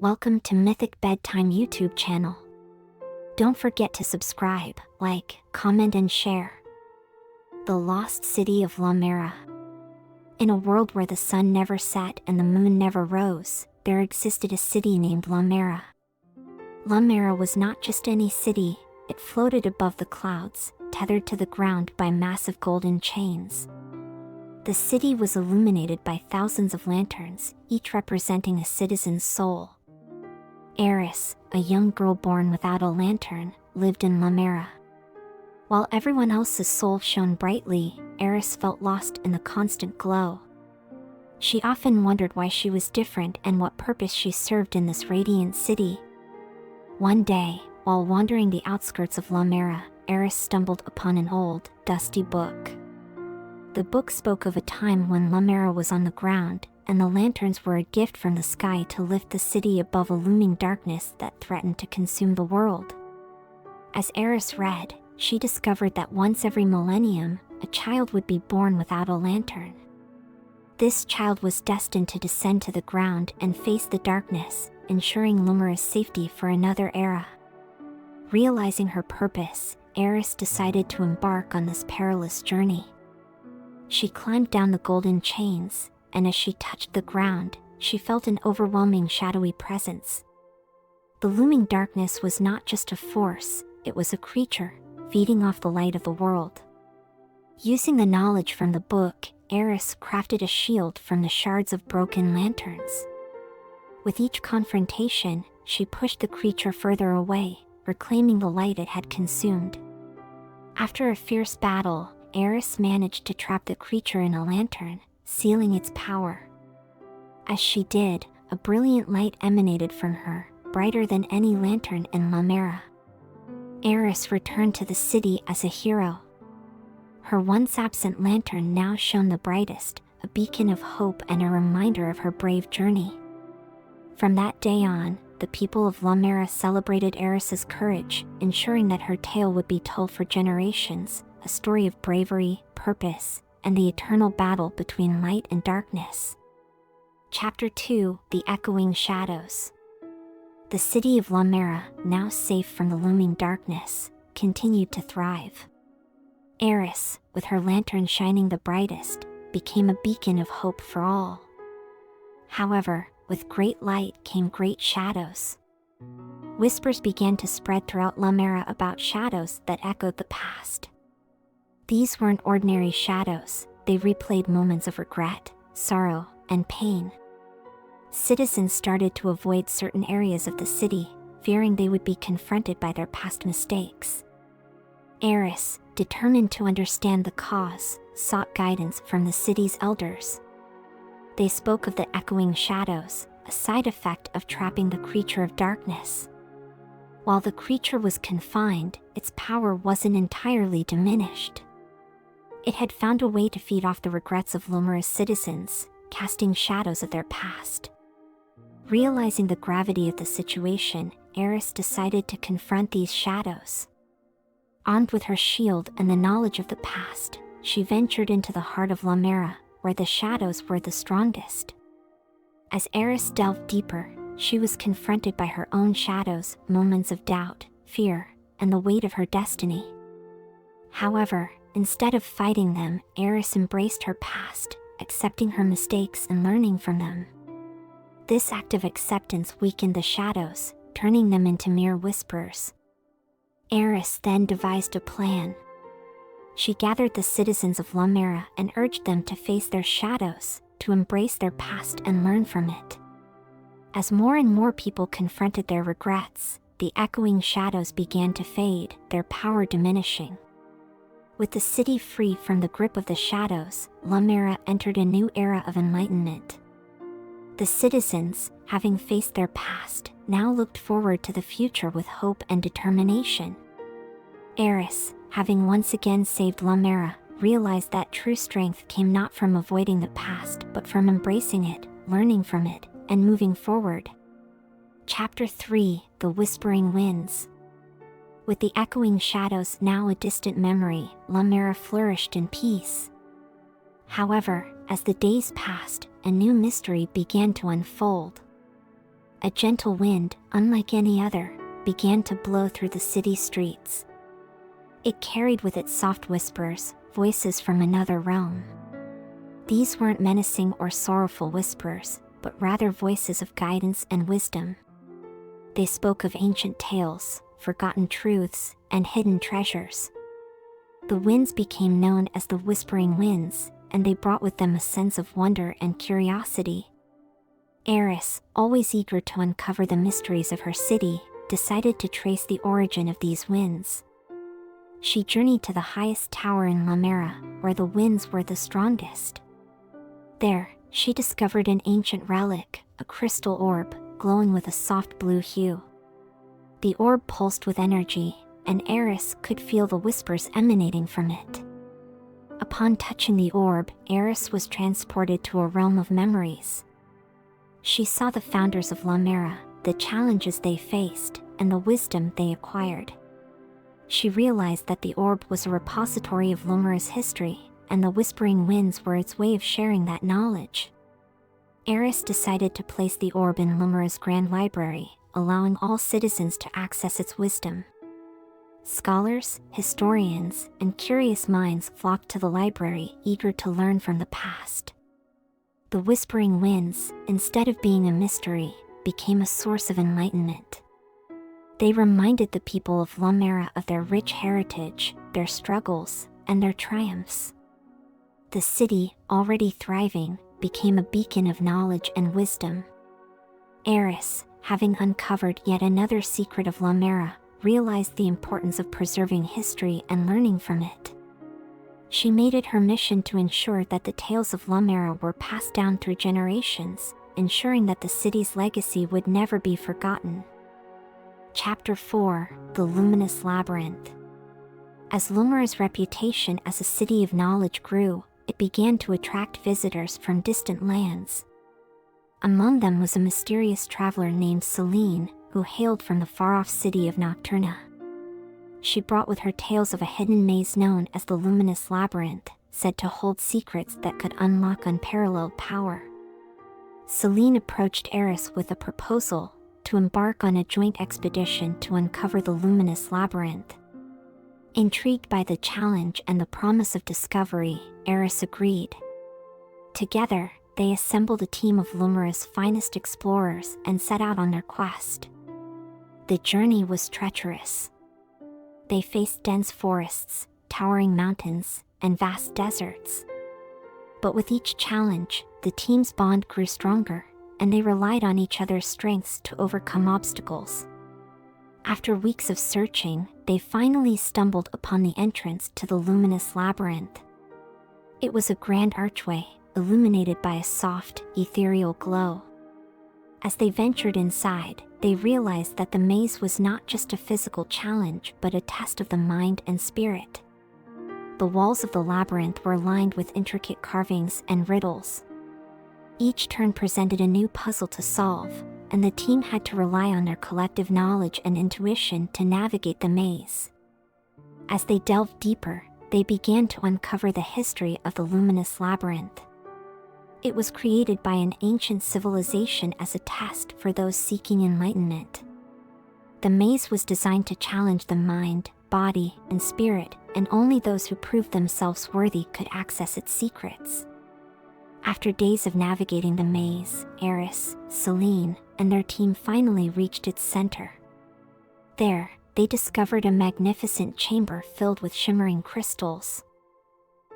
Welcome to Mythic Bedtime YouTube channel. Don't forget to subscribe, like, comment and share. The Lost City of Lumara. In a world where the sun never set and the moon never rose, there existed a city named Lumara. Lumara was not just any city, it floated above the clouds, tethered to the ground by massive golden chains. The city was illuminated by thousands of lanterns, each representing a citizen's soul. Eris, a young girl born without a lantern, lived in Lumara. While everyone else's soul shone brightly, Eris felt lost in the constant glow. She often wondered why she was different and what purpose she served in this radiant city. One day, while wandering the outskirts of Lumara, Eris stumbled upon an old, dusty book. The book spoke of a time when Lumara was on the ground, and the lanterns were a gift from the sky to lift the city above a looming darkness that threatened to consume the world. As Eris read, she discovered that once every millennium, a child would be born without a lantern. This child was destined to descend to the ground and face the darkness, ensuring Lumara's safety for another era. Realizing her purpose, Eris decided to embark on this perilous journey. She climbed down the golden chains, and as she touched the ground, she felt an overwhelming shadowy presence. The looming darkness was not just a force, it was a creature, feeding off the light of the world. Using the knowledge from the book, Eris crafted a shield from the shards of broken lanterns. With each confrontation, she pushed the creature further away, reclaiming the light it had consumed. After a fierce battle, Eris managed to trap the creature in a lantern, sealing its power. As she did, a brilliant light emanated from her, brighter than any lantern in Lumara. Eris returned to the city as a hero. Her once absent lantern now shone the brightest, a beacon of hope and a reminder of her brave journey. From that day on, the people of Lumara celebrated Eris's courage, ensuring that her tale would be told for generations, a story of bravery, purpose, and the eternal battle between light and darkness. Chapter 2: The Echoing Shadows. The city of Lumara, now safe from the looming darkness, continued to thrive. Eris, with her lantern shining the brightest, became a beacon of hope for all. However, with great light came great shadows. Whispers began to spread throughout Lumara about shadows that echoed the past. These weren't ordinary shadows, they replayed moments of regret, sorrow, and pain. Citizens started to avoid certain areas of the city, fearing they would be confronted by their past mistakes. Eris, determined to understand the cause, sought guidance from the city's elders. They spoke of the echoing shadows, a side effect of trapping the creature of darkness. While the creature was confined, its power wasn't entirely diminished. It had found a way to feed off the regrets of Lumara's citizens, casting shadows of their past. Realizing the gravity of the situation, Eris decided to confront these shadows. Armed with her shield and the knowledge of the past, she ventured into the heart of Lumara, where the shadows were the strongest. As Eris delved deeper, she was confronted by her own shadows, moments of doubt, fear, and the weight of her destiny. However, instead of fighting them, Eris embraced her past, accepting her mistakes and learning from them. This act of acceptance weakened the shadows, turning them into mere whisperers. Eris then devised a plan. She gathered the citizens of Lumara and urged them to face their shadows, to embrace their past and learn from it. As more and more people confronted their regrets, the echoing shadows began to fade, their power diminishing. With the city free from the grip of the shadows, Lumara entered a new era of enlightenment. The citizens, having faced their past, now looked forward to the future with hope and determination. Eris, having once again saved Lumara, realized that true strength came not from avoiding the past but from embracing it, learning from it, and moving forward. Chapter 3: The Whispering Winds. With the echoing shadows now a distant memory, Lumara flourished in peace. However, as the days passed, a new mystery began to unfold. a gentle wind, unlike any other, began to blow through the city streets. It carried with it soft whispers, voices from another realm. These weren't menacing or sorrowful whispers, but rather voices of guidance and wisdom. They spoke of ancient tales, forgotten truths, and hidden treasures. The winds became known as the Whispering Winds, and they brought with them a sense of wonder and curiosity. Eris, always eager to uncover the mysteries of her city, decided to trace the origin of these winds. She journeyed to the highest tower in Lumara, where the winds were the strongest. There, she discovered an ancient relic, a crystal orb, glowing with a soft blue hue. The orb pulsed with energy, and Eris could feel the whispers emanating from it. Upon touching the orb, Eris was transported to a realm of memories. She saw the founders of Lumara, the challenges they faced, and the wisdom they acquired. She realized that the orb was a repository of Lumara's history, and the Whispering Winds were its way of sharing that knowledge. Eris decided to place the orb in Lumara's Grand Library, allowing all citizens to access its wisdom. Scholars, historians, and curious minds flocked to the library, eager to learn from the past. The Whispering Winds, instead of being a mystery, became a source of enlightenment. They reminded the people of Lumara of their rich heritage, their struggles, and their triumphs. The city, already thriving, became a beacon of knowledge and wisdom. Eris, having uncovered yet another secret of Lumara, realized the importance of preserving history and learning from it. She made it her mission to ensure that the tales of Lumara were passed down through generations, ensuring that the city's legacy would never be forgotten. Chapter 4: The Luminous Labyrinth. As Lumara's reputation as a city of knowledge grew, it began to attract visitors from distant lands. Among them was a mysterious traveler named Celine, who hailed from the far-off city of Nocturna. She brought with her tales of a hidden maze known as the Luminous Labyrinth, said to hold secrets that could unlock unparalleled power. Celine approached Eris with a proposal to embark on a joint expedition to uncover the Luminous Labyrinth. Intrigued by the challenge and the promise of discovery, Eris agreed. Together, they assembled a team of Lumara's finest explorers and set out on their quest. The journey was treacherous. They faced dense forests, towering mountains, and vast deserts. But with each challenge, the team's bond grew stronger, and they relied on each other's strengths to overcome obstacles. After weeks of searching, they finally stumbled upon the entrance to the Luminous Labyrinth. It was a grand archway, illuminated by a soft, ethereal glow. As they ventured inside, they realized that the maze was not just a physical challenge but a test of the mind and spirit. The walls of the labyrinth were lined with intricate carvings and riddles. Each turn presented a new puzzle to solve, and the team had to rely on their collective knowledge and intuition to navigate the maze. As they delved deeper, they began to uncover the history of the Luminous Labyrinth. It was created by an ancient civilization as a test for those seeking enlightenment. The maze was designed to challenge the mind, body, and spirit, and only those who proved themselves worthy could access its secrets. After days of navigating the maze, Eris, Celine, and their team finally reached its center. There, they discovered a magnificent chamber filled with shimmering crystals.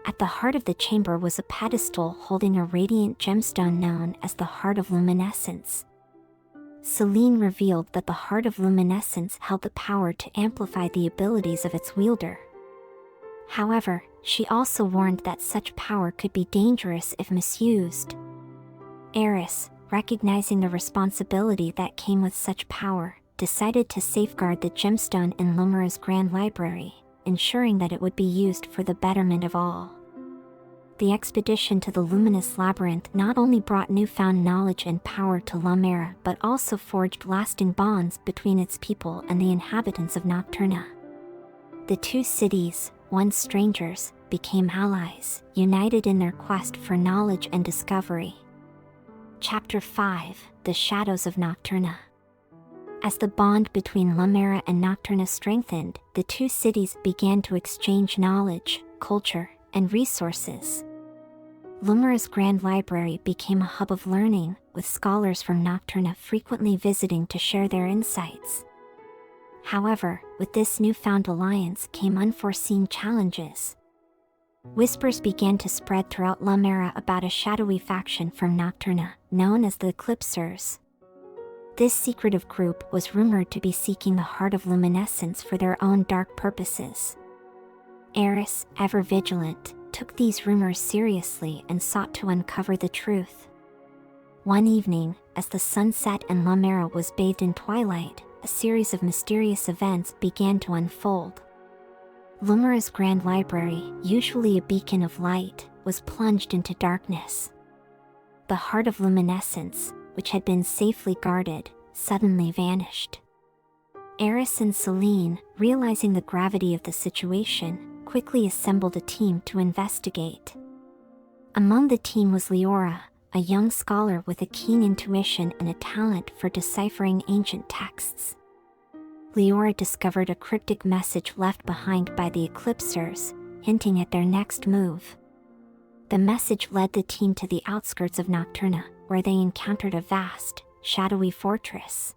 At the heart of the chamber was a pedestal holding a radiant gemstone known as the Heart of Luminescence. Celine revealed that the Heart of Luminescence held the power to amplify the abilities of its wielder. However, she also warned that such power could be dangerous if misused. Eris, recognizing the responsibility that came with such power, decided to safeguard the gemstone in Lumara's Grand Library, ensuring that it would be used for the betterment of all. The expedition to the Luminous Labyrinth not only brought newfound knowledge and power to Lumara but also forged lasting bonds between its people and the inhabitants of Nocturna. The two cities, once strangers, became allies, united in their quest for knowledge and discovery. Chapter 5: the shadows of Nocturna. As the bond between Lumara and Nocturna strengthened, the two cities began to exchange knowledge, culture, and resources. Lumara's Grand Library became a hub of learning, with scholars from Nocturna frequently visiting to share their insights. However, with this newfound alliance came unforeseen challenges. Whispers began to spread throughout Lumara about a shadowy faction from Nocturna, known as the Eclipsers. This secretive group was rumored to be seeking the heart of luminescence for their own dark purposes. Eris, ever vigilant, took these rumors seriously and sought to uncover the truth. One evening, as the sun set and Lumara was bathed in twilight, a series of mysterious events began to unfold. Lumara's Grand Library, usually a beacon of light, was plunged into darkness. The heart of luminescence, which had been safely guarded, suddenly vanished. Eris and Selene, realizing the gravity of the situation, quickly assembled a team to investigate. Among the team was Leora, a young scholar with a keen intuition and a talent for deciphering ancient texts. Leora discovered a cryptic message left behind by the Eclipsers, hinting at their next move. The message led the team to the outskirts of Nocturna, where they encountered a vast, shadowy fortress.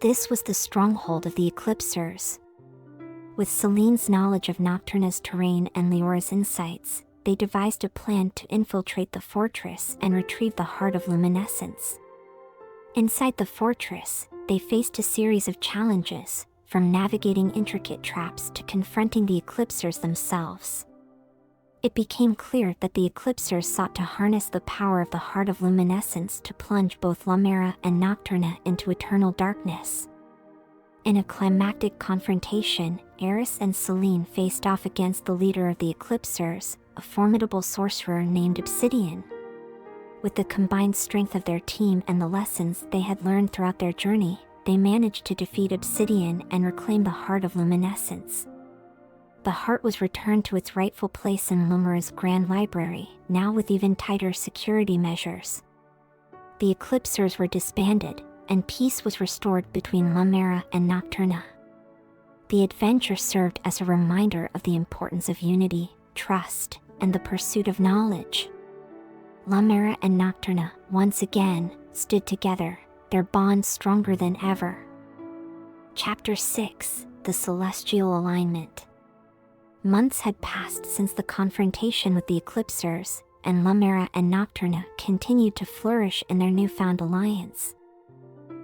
This was the stronghold of the Eclipsers. With Selene's knowledge of Nocturna's terrain and Leora's insights, they devised a plan to infiltrate the fortress and retrieve the heart of luminescence. Inside the fortress, they faced a series of challenges, from navigating intricate traps to confronting the Eclipsers themselves. It became clear that the Eclipsers sought to harness the power of the heart of luminescence to plunge both Lumara and Nocturna into eternal darkness. In a climactic confrontation, Eris and Selene faced off against the leader of the Eclipsers, a formidable sorcerer named Obsidian. With the combined strength of their team and the lessons they had learned throughout their journey, they managed to defeat Obsidian and reclaim the heart of luminescence. The heart was returned to its rightful place in Lumara's Grand Library, now with even tighter security measures. The Eclipsers were disbanded, and peace was restored between Lumara and Nocturna. The adventure served as a reminder of the importance of unity, trust, and the pursuit of knowledge. Lumara and Nocturna, once again, stood together, their bond stronger than ever. Chapter 6: The Celestial Alignment. Months had passed since the confrontation with the Eclipsers, and Lumara and Nocturna continued to flourish in their newfound alliance.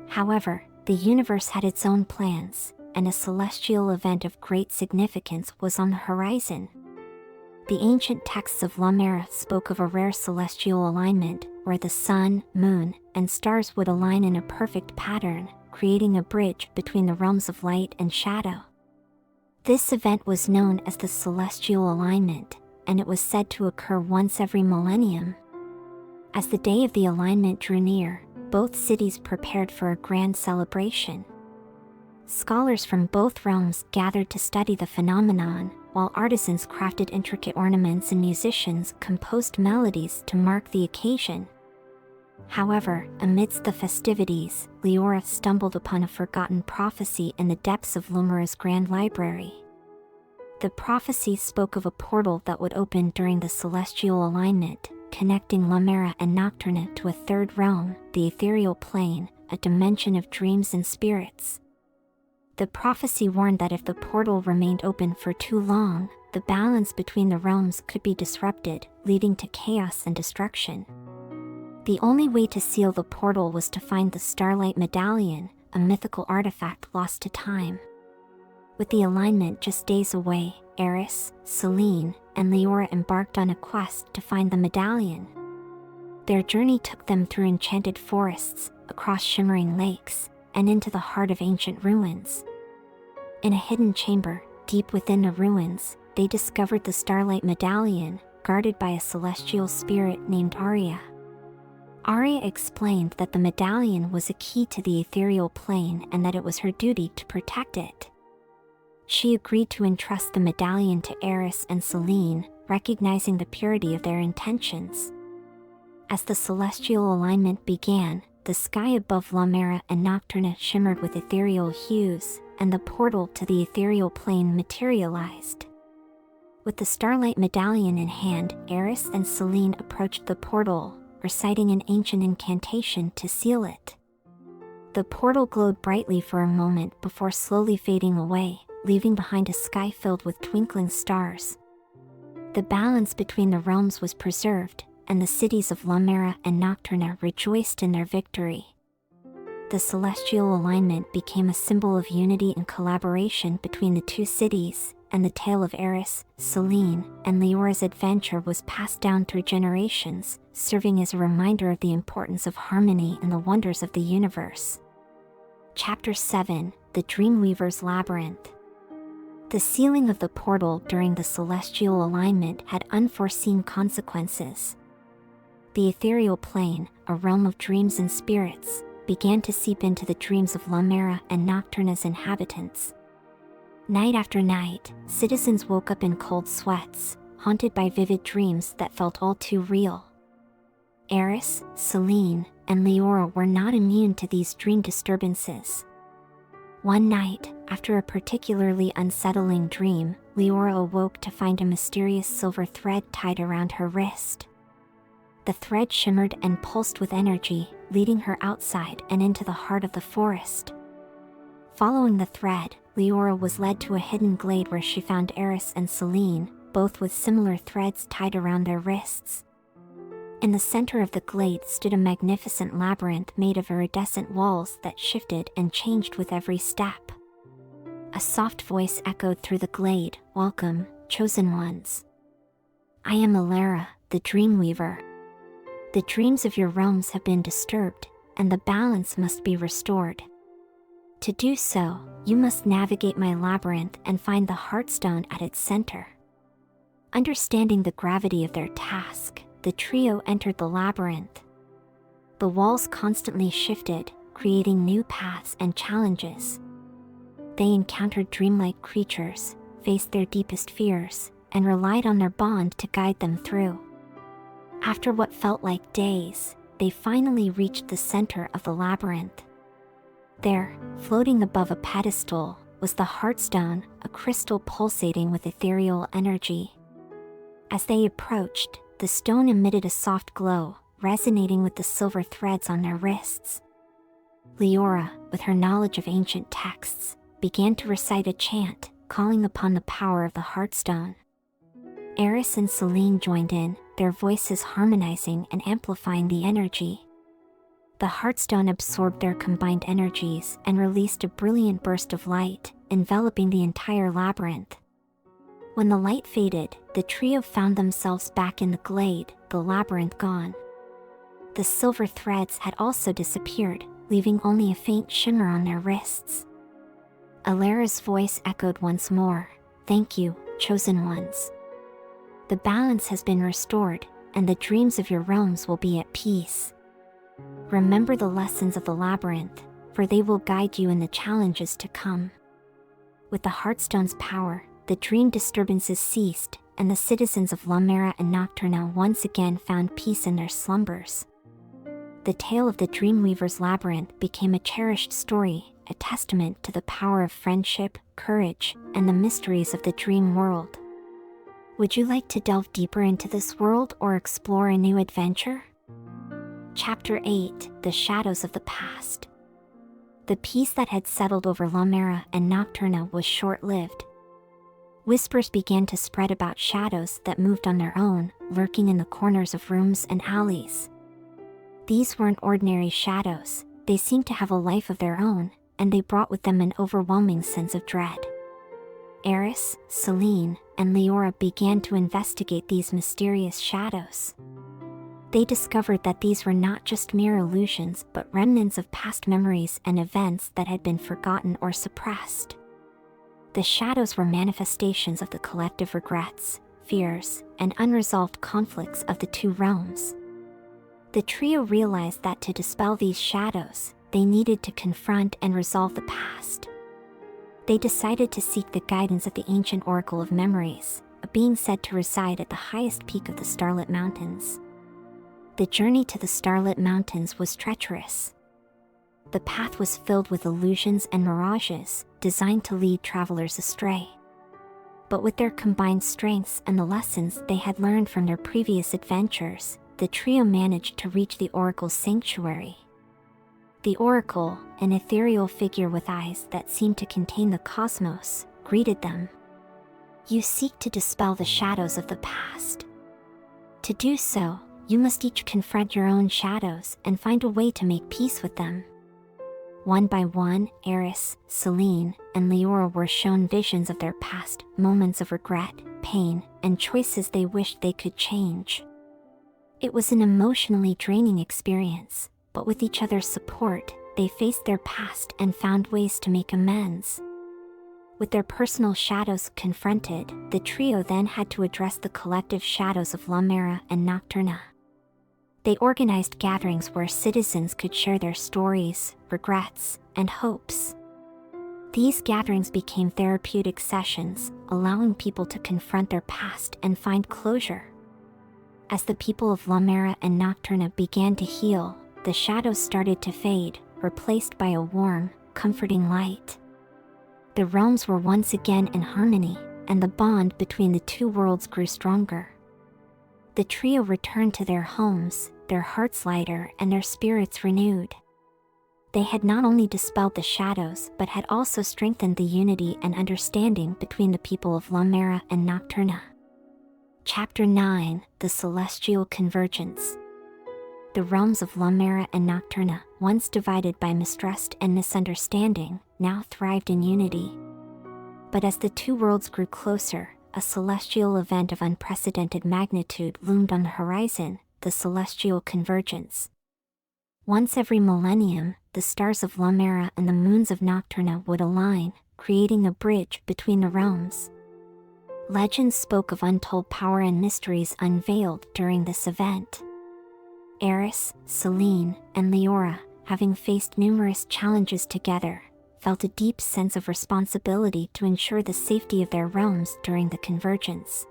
However, the universe had its own plans, and a celestial event of great significance was on the horizon. The ancient texts of Lumara spoke of a rare celestial alignment, where the sun, moon, and stars would align in a perfect pattern, creating a bridge between the realms of light and shadow. This event was known as the Celestial Alignment, and it was said to occur once every millennium. As the day of the alignment drew near, both cities prepared for a grand celebration. Scholars from both realms gathered to study the phenomenon, while artisans crafted intricate ornaments and musicians composed melodies to mark the occasion. However, amidst the festivities, Leora stumbled upon a forgotten prophecy in the depths of Lumara's Grand Library. The prophecy spoke of a portal that would open during the celestial alignment, connecting Lumara and Nocturna to a third realm, the ethereal plane, a dimension of dreams and spirits. The prophecy warned that if the portal remained open for too long, the balance between the realms could be disrupted, leading to chaos and destruction. The only way to seal the portal was to find the Starlight Medallion, a mythical artifact lost to time. With the alignment just days away, Eris, Selene, and Leora embarked on a quest to find the medallion. Their journey took them through enchanted forests, across shimmering lakes, and into the heart of ancient ruins. In a hidden chamber, deep within the ruins, they discovered the Starlight Medallion, guarded by a celestial spirit named Arya. Arya explained that the medallion was a key to the ethereal plane and that it was her duty to protect it. She agreed to entrust the medallion to Eris and Selene, recognizing the purity of their intentions. As the celestial alignment began, the sky above Lumara and Nocturna shimmered with ethereal hues, and the portal to the ethereal plane materialized. With the starlight medallion in hand, Eris and Selene approached the portal, reciting an ancient incantation to seal it. The portal glowed brightly for a moment before slowly fading away, leaving behind a sky filled with twinkling stars. The balance between the realms was preserved, and the cities of Lumara and Nocturna rejoiced in their victory. The celestial alignment became a symbol of unity and collaboration between the two cities, and the tale of Eris, Selene, and Leora's adventure was passed down through generations, serving as a reminder of the importance of harmony and the wonders of the universe. Chapter 7: The Dreamweaver's Labyrinth. The sealing of the portal during the celestial alignment had unforeseen consequences. The ethereal plane, a realm of dreams and spirits, began to seep into the dreams of Lumara and Nocturna's inhabitants. Night after night, citizens woke up in cold sweats, haunted by vivid dreams that felt all too real. Eris, Selene, and Leora were not immune to these dream disturbances. One night, after a particularly unsettling dream, Leora awoke to find a mysterious silver thread tied around her wrist. The thread shimmered and pulsed with energy, leading her outside and into the heart of the forest. Following the thread, Leora was led to a hidden glade where she found Eris and Selene, both with similar threads tied around their wrists. In the center of the glade stood a magnificent labyrinth made of iridescent walls that shifted and changed with every step. A soft voice echoed through the glade, "Welcome, chosen ones. I am Alara, the Dreamweaver. The dreams of your realms have been disturbed, and the balance must be restored. To do so, you must navigate my labyrinth and find the Heartstone at its center." Understanding the gravity of their task, the trio entered the labyrinth. The walls constantly shifted, creating new paths and challenges. They encountered dreamlike creatures, faced their deepest fears, and relied on their bond to guide them through. After what felt like days, they finally reached the center of the labyrinth. There, floating above a pedestal, was the Heartstone, a crystal pulsating with ethereal energy. As they approached, the stone emitted a soft glow, resonating with the silver threads on their wrists. Leora, with her knowledge of ancient texts, began to recite a chant, calling upon the power of the Heartstone. Eris and Selene joined in, their voices harmonizing and amplifying the energy. The Heartstone absorbed their combined energies and released a brilliant burst of light, enveloping the entire labyrinth. When the light faded, the trio found themselves back in the glade, the labyrinth gone. The silver threads had also disappeared, leaving only a faint shimmer on their wrists. Alara's voice echoed once more, "Thank you, chosen ones. The balance has been restored, and the dreams of your realms will be at peace. Remember the lessons of the labyrinth, for they will guide you in the challenges to come." With the Heartstone's power, the dream disturbances ceased, and the citizens of Lumara and Nocturna once again found peace in their slumbers. The tale of the Dreamweaver's Labyrinth became a cherished story, a testament to the power of friendship, courage, and the mysteries of the dream world. Would you like to delve deeper into this world or explore a new adventure? Chapter 8: The Shadows of the Past. The peace that had settled over Lumara and Nocturna was short-lived. Whispers began to spread about shadows that moved on their own, lurking in the corners of rooms and alleys. These weren't ordinary shadows, they seemed to have a life of their own, and they brought with them an overwhelming sense of dread. Eris, Selene, and Leora began to investigate these mysterious shadows. They discovered that these were not just mere illusions but remnants of past memories and events that had been forgotten or suppressed. The shadows were manifestations of the collective regrets, fears, and unresolved conflicts of the two realms. The trio realized that to dispel these shadows, they needed to confront and resolve the past. They decided to seek the guidance of the ancient Oracle of Memories, a being said to reside at the highest peak of the Starlit Mountains. The journey to the starlit mountains was treacherous. The path was filled with illusions and mirages, designed to lead travelers astray. But with their combined strengths and the lessons they had learned from their previous adventures, the trio managed to reach the Oracle's sanctuary. The Oracle, an ethereal figure with eyes that seemed to contain the cosmos, greeted them. "You seek to dispel the shadows of the past. To do so, you must each confront your own shadows and find a way to make peace with them." One by one, Eris, Celine, and Leora were shown visions of their past, moments of regret, pain, and choices they wished they could change. It was an emotionally draining experience, but with each other's support, they faced their past and found ways to make amends. With their personal shadows confronted, the trio then had to address the collective shadows of Lumara and Nocturna. They organized gatherings where citizens could share their stories, regrets, and hopes. These gatherings became therapeutic sessions, allowing people to confront their past and find closure. As the people of Lumara and Nocturna began to heal, the shadows started to fade, replaced by a warm, comforting light. The realms were once again in harmony, and the bond between the two worlds grew stronger. The trio returned to their homes, their hearts lighter and their spirits renewed. They had not only dispelled the shadows but had also strengthened the unity and understanding between the people of Lumara and Nocturna. Chapter 9: The Celestial Convergence. The realms of Lumara and Nocturna, once divided by mistrust and misunderstanding, now thrived in unity. But as the two worlds grew closer, a celestial event of unprecedented magnitude loomed on the horizon: the Celestial Convergence. Once every millennium, the stars of Lumara and the moons of Nocturna would align, creating a bridge between the realms. Legends spoke of untold power and mysteries unveiled during this event. Eris, Celine, and Leora, having faced numerous challenges together, felt a deep sense of responsibility to ensure the safety of their realms during the convergence.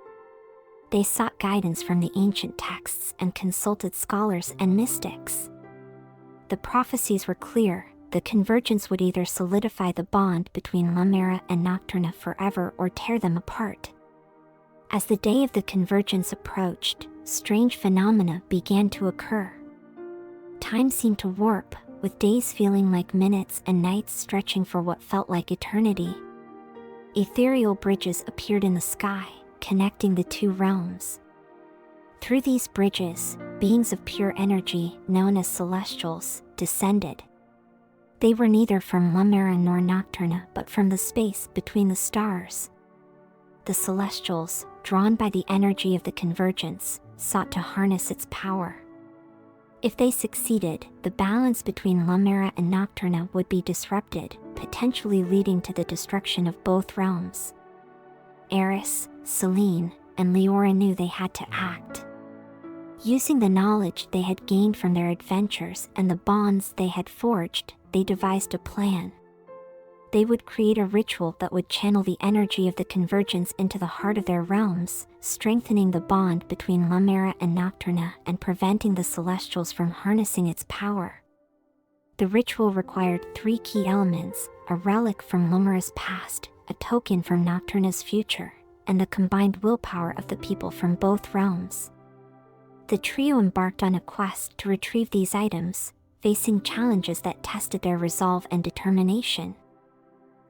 They sought guidance from the ancient texts and consulted scholars and mystics. The prophecies were clear: the convergence would either solidify the bond between Lumara and Nocturna forever or tear them apart. As the day of the convergence approached, strange phenomena began to occur. Time seemed to warp, with days feeling like minutes and nights stretching for what felt like eternity. Ethereal bridges appeared in the sky, connecting the two realms. Through these bridges, beings of pure energy, known as Celestials, descended. They were neither from Lumara nor Nocturna but from the space between the stars. The Celestials, drawn by the energy of the convergence, sought to harness its power. If they succeeded, the balance between Lumara and Nocturna would be disrupted, potentially leading to the destruction of both realms. Eris, Celine, and Leora knew they had to act. Using the knowledge they had gained from their adventures and the bonds they had forged, they devised a plan. They would create a ritual that would channel the energy of the convergence into the heart of their realms, strengthening the bond between Lumara and Nocturna and preventing the Celestials from harnessing its power. The ritual required 3 key elements: a relic from Lumara's past, a token from Nocturna's future, and the combined willpower of the people from both realms. The trio embarked on a quest to retrieve these items, facing challenges that tested their resolve and determination.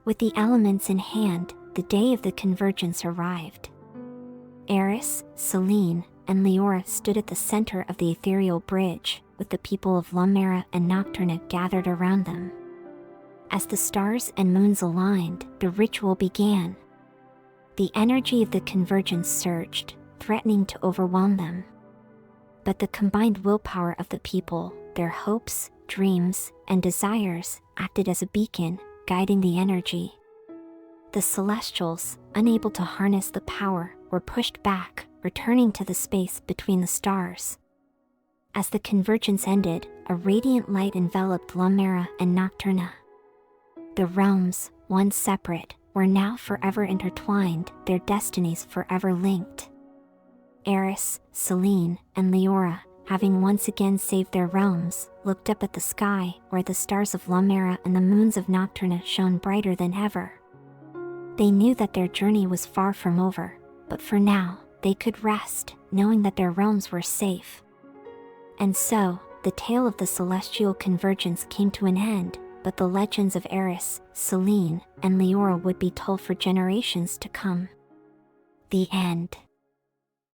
With the elements in hand, the day of the convergence arrived. Eris, Celine, and Leora stood at the center of the ethereal bridge, with the people of Lumara and Nocturna gathered around them. As the stars and moons aligned, the ritual began. The energy of the convergence surged, threatening to overwhelm them. But the combined willpower of the people, their hopes, dreams, and desires, acted as a beacon, guiding the energy. The Celestials, unable to harness the power, were pushed back, returning to the space between the stars. As the convergence ended, a radiant light enveloped Lumara and Nocturna. The realms, once separate, were now forever intertwined, their destinies forever linked. Eris, Celine, and Leora, having once again saved their realms, looked up at the sky, where the stars of Lumara and the moons of Nocturna shone brighter than ever. They knew that their journey was far from over, but for now, they could rest, knowing that their realms were safe. And so, the tale of the Celestial Convergence came to an end, but the legends of Eris, Selene, and Leora would be told for generations to come. The end.